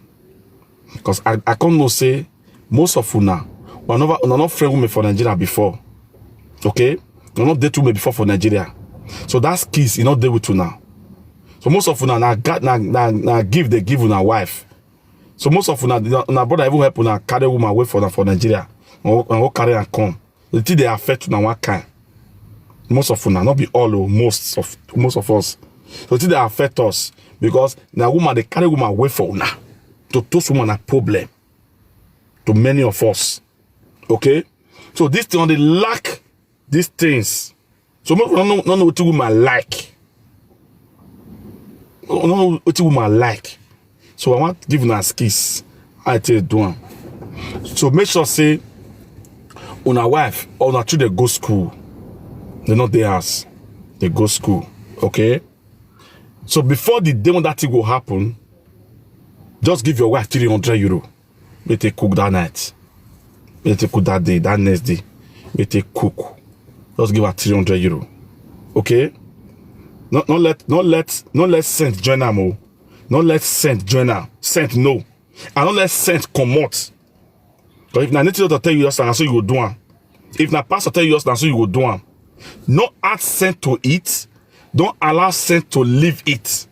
Because I can't know say most of you now we're not friend women for Nigeria before. Okay? We're not date women before for Nigeria. So that's kiss, you not deal with you now. So most of you now give they give you wife. So most of you now brother even help you carry woman away for Nigeria and go carry and come. The thing they affect you now one kind. Most of you now, not be all, most of us. So the thing they affect us because now woman they carry woman away for now. To those women a problem. To many of us. Okay? So this thing they lack these things. So most people don't know what women like. Don't know what women like. So I want to give you a kiss. I tell you doing. So make sure say on a wife or on a children go school. They're not their house. They go school. Okay? So before the day when that thing will happen, just give your wife 300 euro. Let her cook that night. Let her cook that day, that next day. Let her cook. Just give her 300 euro. Okay? Not let scent join her more. Not let scent join her. Scent no. And not let scent come out. Because if na nature to tell you yes, so you go do one. If na pastor tell you yes, so you go do one. Not add scent to it. Don't allow scent to leave it.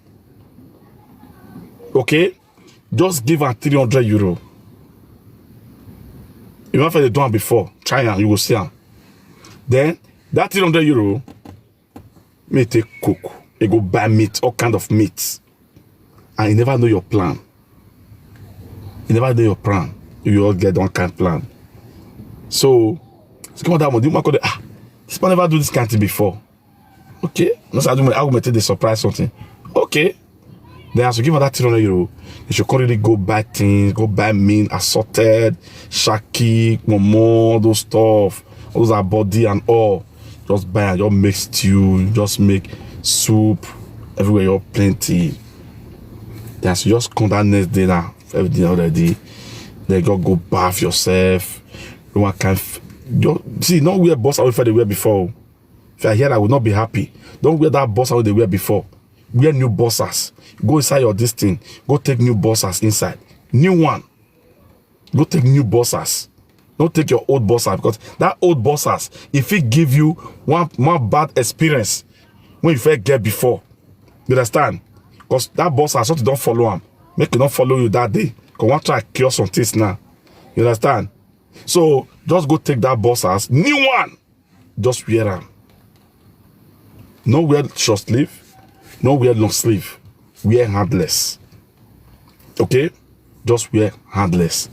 Okay? Just give her 300 euro. If you have to do one before, try and you will see her. Then that 300 euro, may take cook. You go buy meat, all kind of meat. And you never know your plan. You never know your plan. You all get one kind of plan. So come on that one. You might go this man never do this kind of thing before. Okay. No, so I will make the surprise something. Okay. Then as you give her that 300 euro, you should currently go buy things, go buy meat, assorted, shaki, momo, those stuff, all those are body and all. Just buy and just make stew, just make soup, everywhere you're plenty. Then so just come that next day now, everything already. Then you go bath yourself. No one can see, don't wear boss outfit they wear before. If I hear that, I will not be happy. Don't wear that boss outfit they wear before. Wear new bossers. Go inside your this thing. Go take new bossers inside. New one. Go take new bossers. Don't take your old bossers because that old bossers, if it give you one bad experience when you first get before, you understand? Because that bossers, something don't follow him. Make it not follow you that day. Because one try to cure some things now. You understand? So just go take that bossers. New one. Just wear them. No wear short sleeve. No wear long sleeve. Wear handless. Okay? Just wear handless.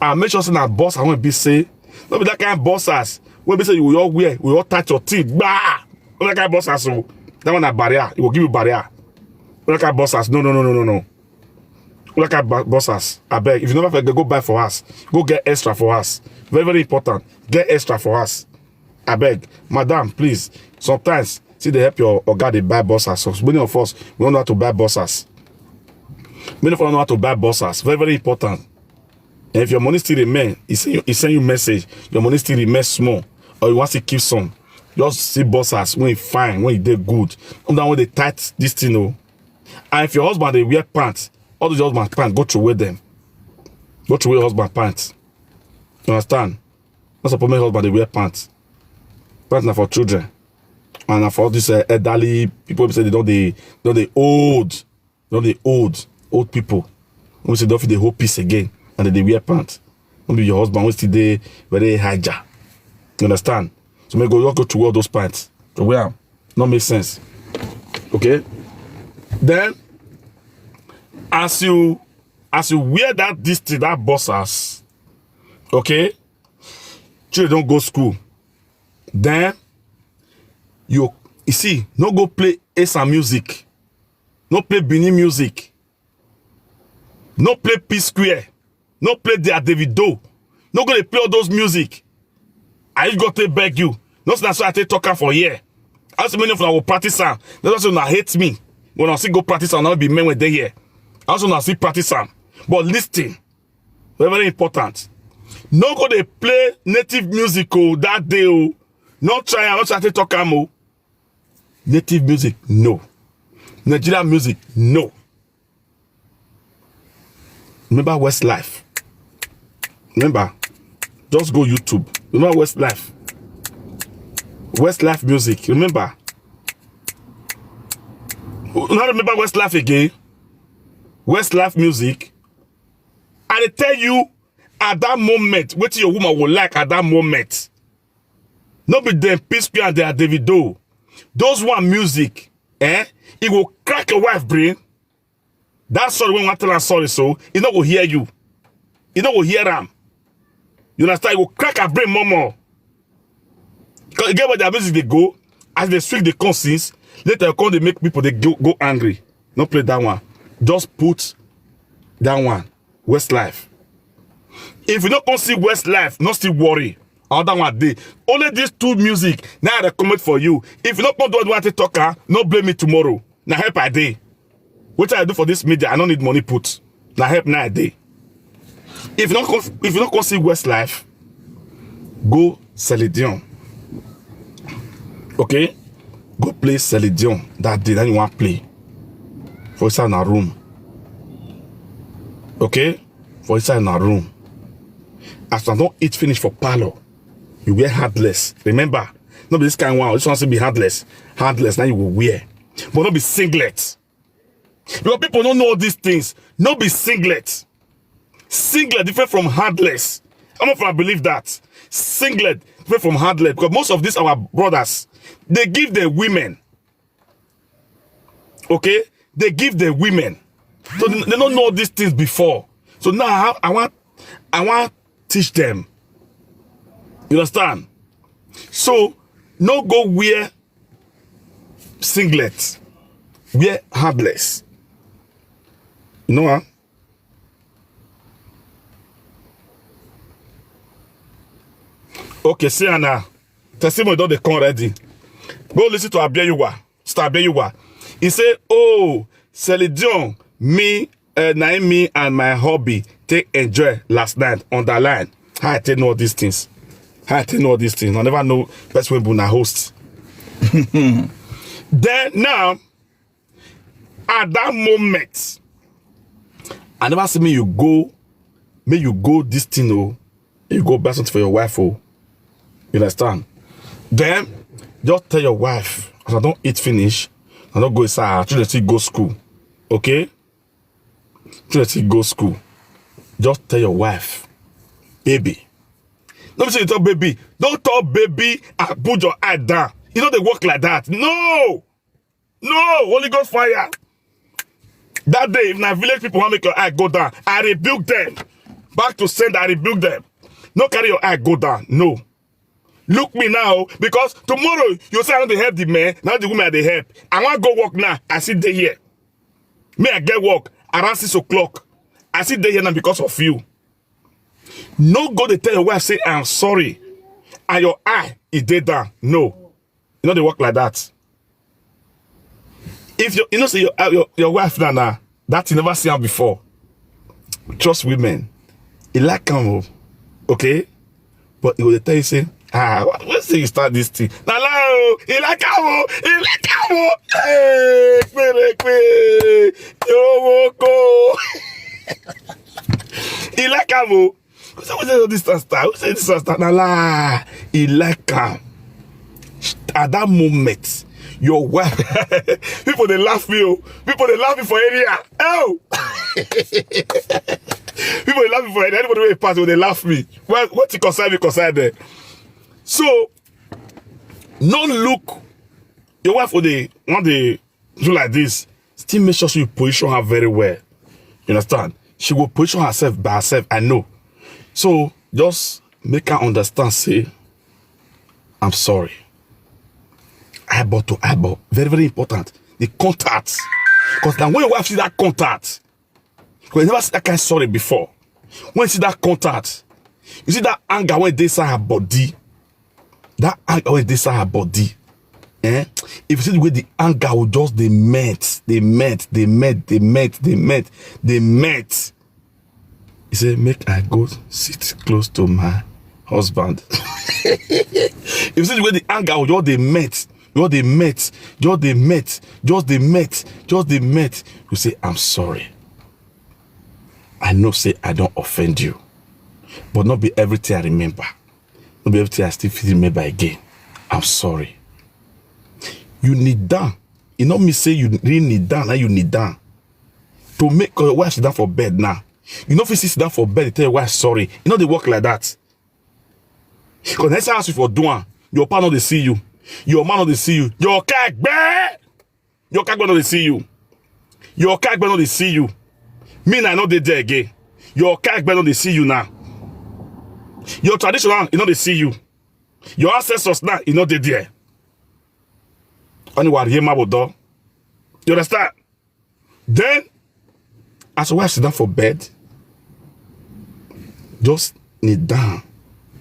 And make sure that boss I want to be say, don't be that kind of bossers. When be say you will all wear, we all touch your teeth. Bah! That kind of bossers. So that one a barrier. It will give you barrier. That kind of bossers. No. That kind of bossers. I beg. If you never forget, go buy for us. Go get extra for us. Very, very important. Get extra for us. I beg. Madam, please. Sometimes see they help your oga they buy bossers. So many of us we don't know how to buy bossers. Many of us don't know how to buy bossers. Very, very important. And if your money still remain, he send you message, your money still remain small, or you want to keep some, just see bossers when you fine, when you dey good. Come down when they tight this thing. Oh. And if your husband they wear pants, all those husband pants, go through with them. Go through with husband pants. You understand? Not supposed to make husband they wear pants. Pants are for children. And for all these elderly people, say they don't they old people. We say don't feel the whole piece again, and then they wear pants. Don't be your husband. We still they very hijack. You understand? So maybe go to all those pants to wear them. Not make sense. Okay. Then as you wear that bossers, okay, children don't go school. Then you see, no go play Asa music, no play Benin music, no play P Square, no play their Davido, no go to play all those music. I got to beg you, Not that's why I take talker for here. Also many of them will practice am. That's also not hate me. When I see go practice am, I'll be men when they here. Also not see practice am. But listen, very, very important. No go they play native music that day. Not try am, not try to talk am. Native music, no. Nigerian music, no. Remember Westlife. Remember, just go YouTube. Remember Westlife. Westlife music. Remember. Now remember Westlife again. Westlife music. And they tell you at that moment, what your woman will like at that moment. Not be them P-Square and they are Davido. Those one music, it will crack your wife brain. That's sorry when I tell her sorry, so it not will hear you. It not will hear them. You understand? It will crack her brain more. Because you get where their music they go, as they speak the conscience, later come they make people they go angry. Not play that one. Just put that one. Westlife. If you don't come see Westlife, not still worry. Other one day. Only these two music. Now I recommend for you. If you don't come do what I talk, no blame me tomorrow. Now help a day. What I do for this media, I don't need money put. Now help now a day. If you don't come see Westlife, go Celidion. Okay? Go play Celidion that day that you want to play. For inside in a room. Okay? For inside in a room. After I don't eat finish for parlor, you wear hardless. Remember, not be this kind of one. This one should be hardless. Hardless, now you will wear. But not be singlet. Because people don't know all these things. Not be singlet. Singlet different from hardless. I'm not going to believe that. Singlet different from hardless. Because most of these our brothers, they give their women. Okay? They give their women. So they don't know these things before. So now I want to teach them. You understand? So no go wear singlet. Wear hardless. You know what? Okay, see now. Testimony don't they come ready. Go listen to Abiyuwa. Sister Abiyuwa. He said, oh, Celidion, me, Naomi, and my hobby take enjoy last night on the line. How I tell you all these things. How I tell you all these things. I never know best when Buna host. Then now, at that moment, I never see me you go this thing, oh, you go buy something for your wife, oh. You understand? Then, just tell your wife, as I don't eat finish, I don't go inside, I try to go school. Okay? Try to go school. Just tell your wife, baby. Don't say you tell baby. Don't tell baby and put your eye down. You know they work like that. No! No! Holy Ghost fire. That day, if my village people want to make your eye go down, I rebuke them. Back to send, I rebuke them. No carry your eye go down. No. Look me now, because tomorrow you say I want to help the man, now the woman they help. I want to go work now. I sit there here. Me, I get work around 6 o'clock. I sit there here now because of you. No go to tell your wife, say, I'm sorry. And your eye is dead down. No. You know they work like that. If you know say your wife now, that you never seen her before. Trust women. It like come up. Okay? But it will tell you say, let's say you start this thing. Now, he like come. Hey, yo, go. He like come. Who say this start? Who say this start? Now, he like come. At that moment, your wife, people they laugh you. People they laugh you for area. Oh, people they laugh you for area. Anybody who pass, they laugh me. Well, what you concern there? So, don't look. Your wife when they do like this, still make sure you position her very well. You understand? She will position herself by herself. I know. So just make her understand. Say, I'm sorry. Eyeball to eyeball. Very, very important. The contact. Because now when your wife see that contact, because you never see that kind of sorry before. When you see that contact, you see that anger when they say her body. That anger always this her body. Eh? If you see the way the anger will just they met. He said, make I go sit close to my husband. If you see the way the anger will just they met. You say, I'm sorry. I know say I don't offend you. But not be everything I remember. Not be everything I still feel remember again. I'm sorry. You need down. You know me say you really need down. Now you need down. To make your wife sit down for bed now. You know if you sit down for bed, you tell your wife sorry. You know they work like that. Because next time you for doing, your partner they see you. Your man they see you. Your cag bear. Your cag bear they see you. Your cag bear they see you. Me I know they there again. Your cag bear they see you now. Your traditional, you know they see you. Your ancestors now, you know they there. And you are here, my door. You understand? Then, as your wife sit down for bed, just kneel down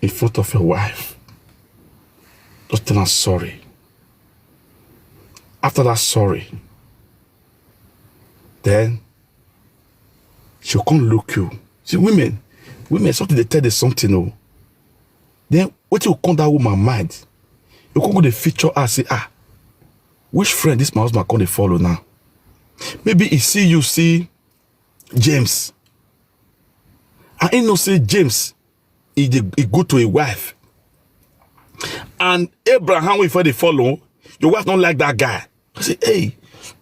in front of your wife. Just tell her sorry. After that sorry, then she'll come look you. See, women, something they tell you something, oh. Then what you come that woman mind? You come go the feature and say, which friend this my husband can follow now? Maybe he see you see James. And he know say James, he go to a wife. And Abraham, if they follow, your wife don't like that guy. I say, hey,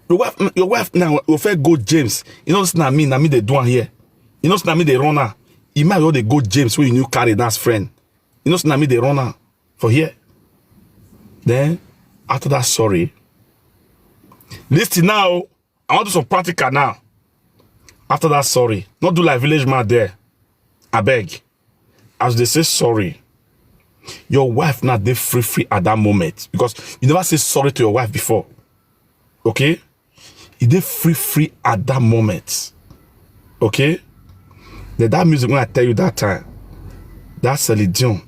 your wife now will first go James. You know, it's not me they do here. You know, it's not me they run her. You might well they go James when you carry that friend. You know, it's not me they run her for here. Then, after that, sorry. Listen now, I want to do some practical now. After that, sorry. Not do like village man there. I beg. As they say sorry, your wife not they free at that moment. Because you never say sorry to your wife before. Okay? You they free at that moment. Okay? Then that music when I tell you that time, that Celine Dion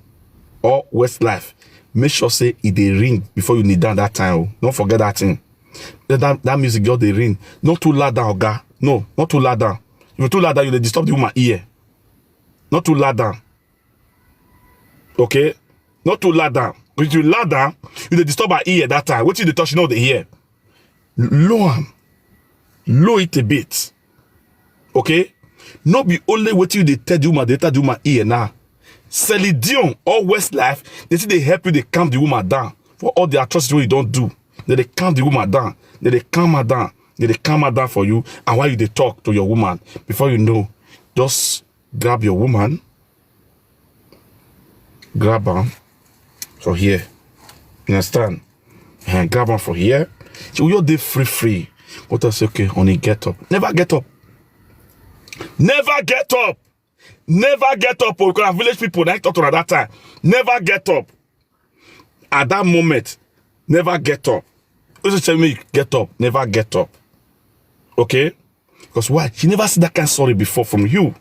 or Westlife, make sure say it they ring before you need down that time. Oh. Don't forget that thing. That music just they ring. Not too loud down, okay? No, not too loud down. If you're too loud down, you disturb the woman ear. Not too loud down. Okay? Not too loud down. If you loud down, you disturb her ear that time. What you touch, you know the ear. Low it a bit. Okay? Not be only what you tell the woman, they tell the woman ear now. Celine Dion or Westlife, they say they help you, they calm the woman down for all the atrocities you don't do. Then they calm the woman down. Then they calm her down. Then they calm her down for you. And while you they talk to your woman, before you know, just grab your woman, grab her for here. You understand? And grab her for here. So you're there free. But I say, okay, honey, get up. Never get up. Never get up. Never get up. Because village people, I talk to her at that time. Never get up. At that moment, never get up. You tell me, get up. Never get up. Okay? Because why? She never seen that kind of sorry before from you.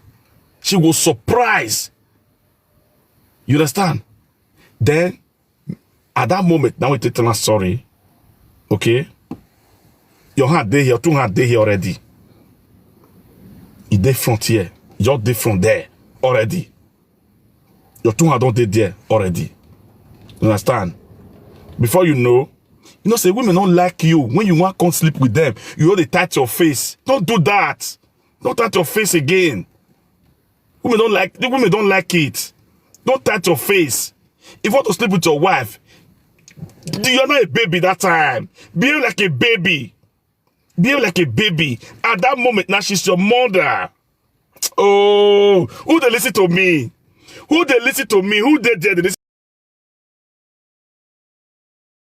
She was surprised. You understand? Then, at that moment, now we tell her sorry. Okay? Your hand there, your two hand there already. You dey front here. You're dey front there already. Your two hand don't dey there already. You understand? Before you know, say women don't like you. When you want to come sleep with them, you only touch your face. Don't do that. Don't touch your face again. Women don't like it. Don't touch your face. If you want to sleep with your wife, you're not a baby that time. Behave like a baby. Behave like a baby. At that moment, now she's your mother. Oh, who they listen to me? Who they listen to me? Who they listen?